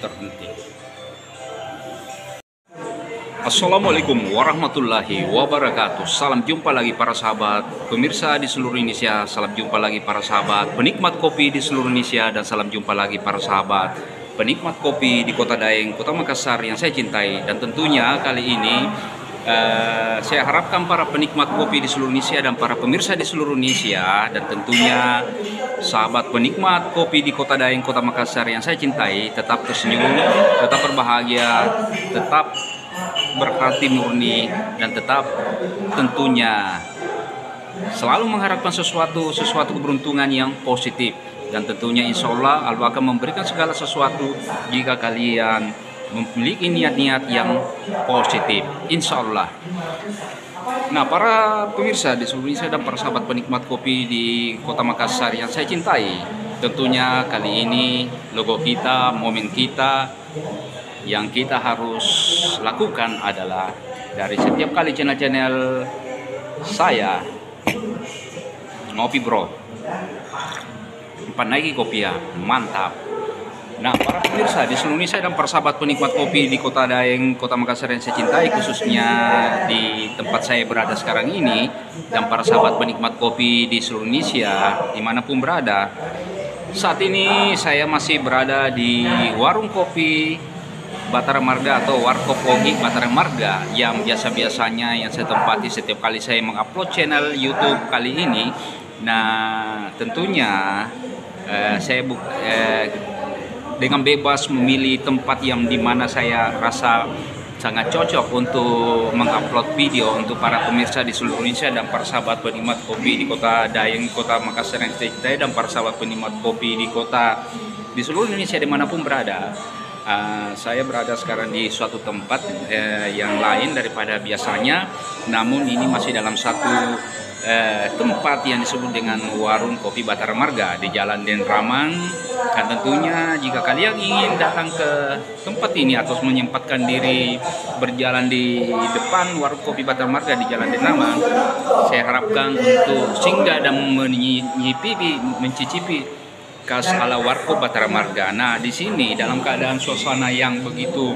terhenti. Assalamualaikum warahmatullahi wabarakatuh. Salam jumpa lagi para sahabat pemirsa di seluruh Indonesia. Salam jumpa lagi para sahabat penikmat kopi di seluruh Indonesia. Dan salam jumpa lagi para sahabat penikmat kopi di Kota Daeng, Kota Makassar yang saya cintai. Dan tentunya kali ini saya harapkan para penikmat kopi di seluruh Indonesia dan para pemirsa di seluruh Indonesia, dan tentunya sahabat penikmat kopi di Kota Daeng, Kota Makassar yang saya cintai, tetap tersenyum, tetap berbahagia, tetap berhati murni, dan tetap tentunya selalu mengharapkan sesuatu keberuntungan yang positif. Dan tentunya insya Allah Allah akan memberikan segala sesuatu jika kalian memiliki niat-niat yang positif, insya Allah. Nah, para pemirsa di seluruh Indonesia dan para sahabat penikmat kopi di Kota Makassar yang saya cintai, tentunya kali ini logo kita, momen kita yang kita harus lakukan adalah dari setiap kali channel-channel saya ngopi bro, panaiki kopi ya, mantap. Nah, para pemirsa di seluruh Indonesia dan para sahabat penikmat kopi di Kota Daeng, Kota Makassar yang saya cintai, khususnya di tempat saya berada sekarang ini, dan para sahabat penikmat kopi di seluruh Indonesia dimanapun berada, saat ini saya masih berada di warung kopi Batara Marga atau Warkop Ogi Batara Marga, yang biasa-biasanya yang saya tempati setiap kali saya mengupload channel YouTube kali ini. Nah, tentunya saya dengan bebas memilih tempat yang dimana saya rasa sangat cocok untuk mengupload video untuk para pemirsa di seluruh Indonesia dan para sahabat penikmat kopi di Kota Daeng, Kota Makassar yang saya cintai, dan para sahabat penikmat kopi di seluruh Indonesia dimanapun berada. Saya berada sekarang di suatu tempat yang lain daripada biasanya, namun ini masih dalam satu tempat yang disebut dengan warung kopi Batara Marga di Jalan Denraman. Dan tentunya jika kalian ingin datang ke tempat ini atau menyempatkan diri berjalan di depan warung kopi Batara Marga di Jalan Denraman, saya harapkan untuk singgah dan mencicipi khas ala warkop Batara Marga. Nah, di sini dalam keadaan suasana yang begitu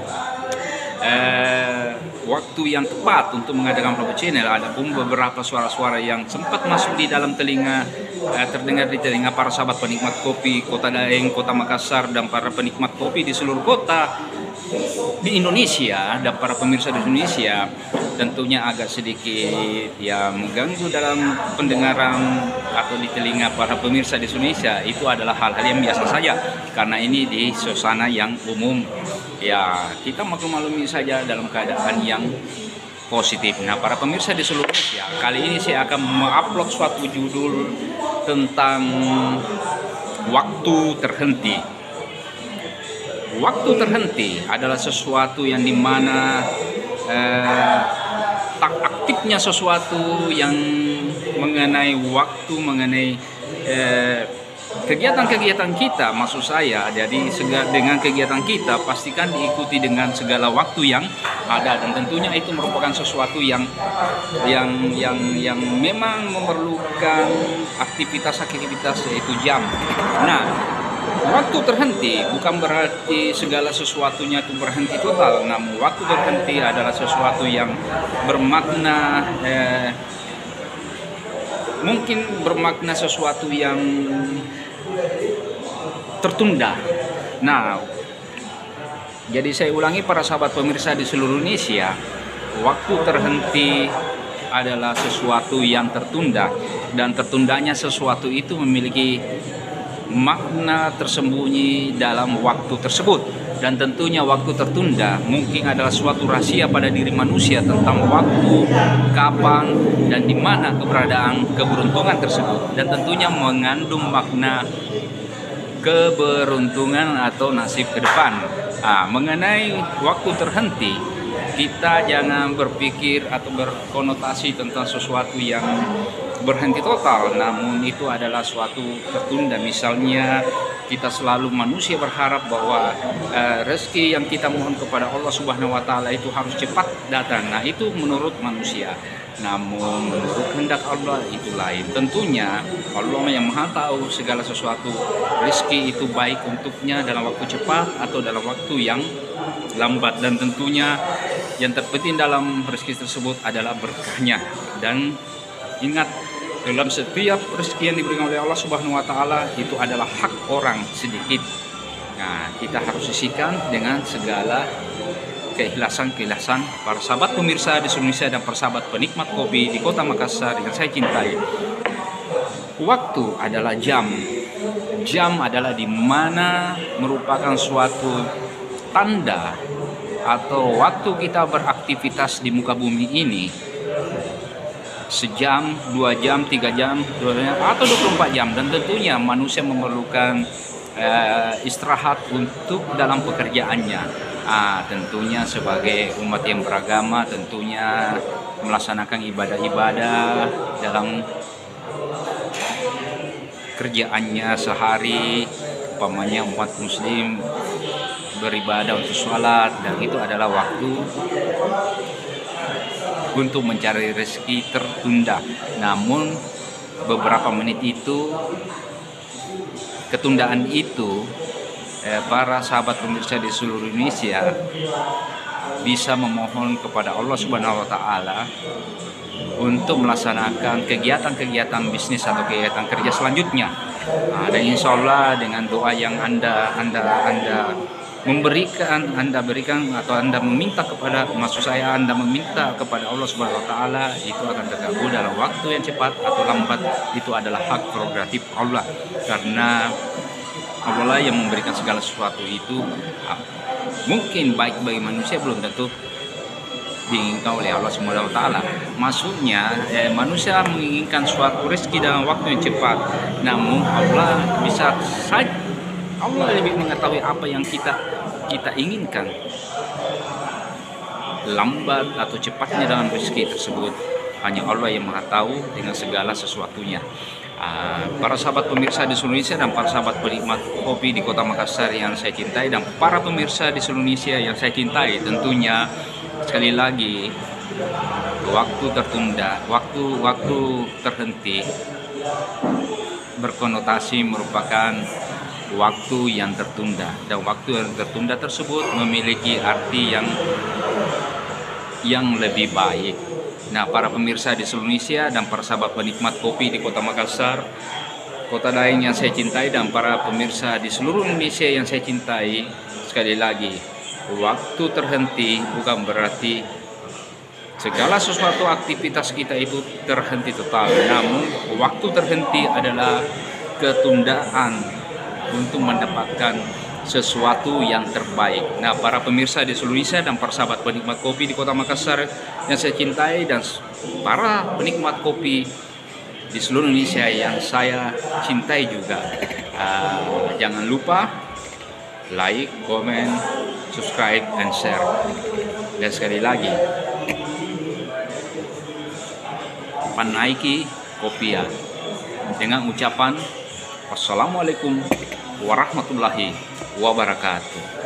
waktu yang tepat untuk mengadakan vlog channel, ada pun beberapa suara-suara yang sempat masuk di dalam telinga, terdengar di telinga para sahabat penikmat kopi Kota Daeng, Kota Makassar, dan para penikmat kopi di seluruh kota di Indonesia dan para pemirsa di Indonesia. Tentunya agak sedikit ya mengganggu dalam pendengaran atau di telinga para pemirsa di Indonesia. Itu adalah hal-hal yang biasa saja karena ini di suasana yang umum. Ya, kita maklum-maklumi saja dalam keadaan yang positif. Nah, para pemirsa di seluruh Indonesia, kali ini saya akan mengupload suatu judul tentang waktu terhenti. Waktu terhenti adalah sesuatu yang dimana tak aktifnya sesuatu yang mengenai waktu, mengenai kegiatan-kegiatan kita, maksud saya. Jadi dengan kegiatan kita pastikan diikuti dengan segala waktu yang ada, dan tentunya itu merupakan sesuatu yang memang memerlukan aktivitas yaitu jam. Nah, waktu terhenti bukan berarti segala sesuatunya itu berhenti total, namun waktu terhenti adalah sesuatu yang bermakna mungkin bermakna sesuatu yang tertunda. Nah, jadi saya ulangi para sahabat pemirsa di seluruh Indonesia, waktu terhenti adalah sesuatu yang tertunda, dan tertundanya sesuatu itu memiliki makna tersembunyi dalam waktu tersebut. Dan tentunya waktu tertunda mungkin adalah suatu rahasia pada diri manusia tentang waktu, kapan, dan di mana keberadaan keberuntungan tersebut. Dan tentunya mengandung makna keberuntungan atau nasib ke depan. Mengenai waktu terhenti, kita jangan berpikir atau berkonotasi tentang sesuatu yang berhenti total, namun itu adalah suatu tertunda. Misalnya kita selalu manusia berharap bahwa rezeki yang kita mohon kepada Allah Subhanahu wa taala itu harus cepat datang. Nah, itu menurut manusia. Namun menurut kehendak Allah itu lain. Tentunya Allah yang Maha tahu segala sesuatu. Rezeki itu baik untuknya dalam waktu cepat atau dalam waktu yang lambat, dan tentunya yang terpenting dalam rezeki tersebut adalah berkahnya. Dan ingat, dalam setiap rezeki yang diberikan oleh Allah Subhanahu wa taala itu adalah hak orang sedikit. Nah, kita harus sisihkan dengan segala keikhlasan para sahabat pemirsa di seluruh Indonesia dan para sahabat penikmat kopi di Kota Makassar yang saya cintai. Waktu adalah jam. Jam adalah di mana merupakan suatu tanda atau waktu kita beraktivitas di muka bumi ini. Sejam, 2 jam, 3 jam, atau 24 jam. Dan tentunya manusia memerlukan istirahat untuk dalam pekerjaannya. Tentunya sebagai umat yang beragama, tentunya melaksanakan ibadah-ibadah dalam kerjaannya sehari. Umpamanya umat muslim beribadah untuk sholat, dan itu adalah waktu untuk mencari rezeki tertunda. Namun beberapa menit itu, ketundaan itu, para sahabat pemirsa di seluruh Indonesia bisa memohon kepada Allah Subhanahu wa taala untuk melaksanakan kegiatan-kegiatan bisnis atau kegiatan kerja selanjutnya. Dan insya Allah dengan doa yang Anda berikan atau Anda meminta kepada, maksud saya Anda meminta kepada Allah Subhanahu wa taala, itu akan terkabul dalam waktu yang cepat atau lambat. Itu adalah hak prerogatif Allah, karena Allah yang memberikan segala sesuatu itu. Mungkin baik bagi manusia, belum tentu diinginkan oleh Allah Subhanahu wa taala. Maksudnya manusia menginginkan suatu rezeki dalam waktu yang cepat, namun Allah bisa saja, Allah lebih mengetahui apa yang kita inginkan, lambat atau cepatnya dalam rezeki tersebut. Hanya Allah yang Maha tahu dengan segala sesuatunya. Para sahabat pemirsa di seluruh Indonesia dan para sahabat penikmat kopi di Kota Makassar yang saya cintai, dan para pemirsa di seluruh Indonesia yang saya cintai, tentunya sekali lagi, waktu tertunda, waktu terhenti berkonotasi merupakan waktu yang tertunda, dan waktu yang tertunda tersebut memiliki arti yang lebih baik. Nah, para pemirsa di seluruh Indonesia dan para sahabat penikmat kopi di Kota Makassar, kota lain yang saya cintai, dan para pemirsa di seluruh Indonesia yang saya cintai, sekali lagi, waktu terhenti bukan berarti segala sesuatu aktivitas kita itu terhenti total. Namun waktu terhenti adalah ketundaan untuk mendapatkan sesuatu yang terbaik. Nah, para pemirsa di seluruh Indonesia dan para sahabat penikmat kopi di Kota Makassar yang saya cintai, dan para penikmat kopi di seluruh Indonesia yang saya cintai juga, jangan lupa like, comment, subscribe, and share. Dan sekali lagi, Panaiki Kopia, dengan ucapan wassalamualaikum warahmatullahi wabarakatuh.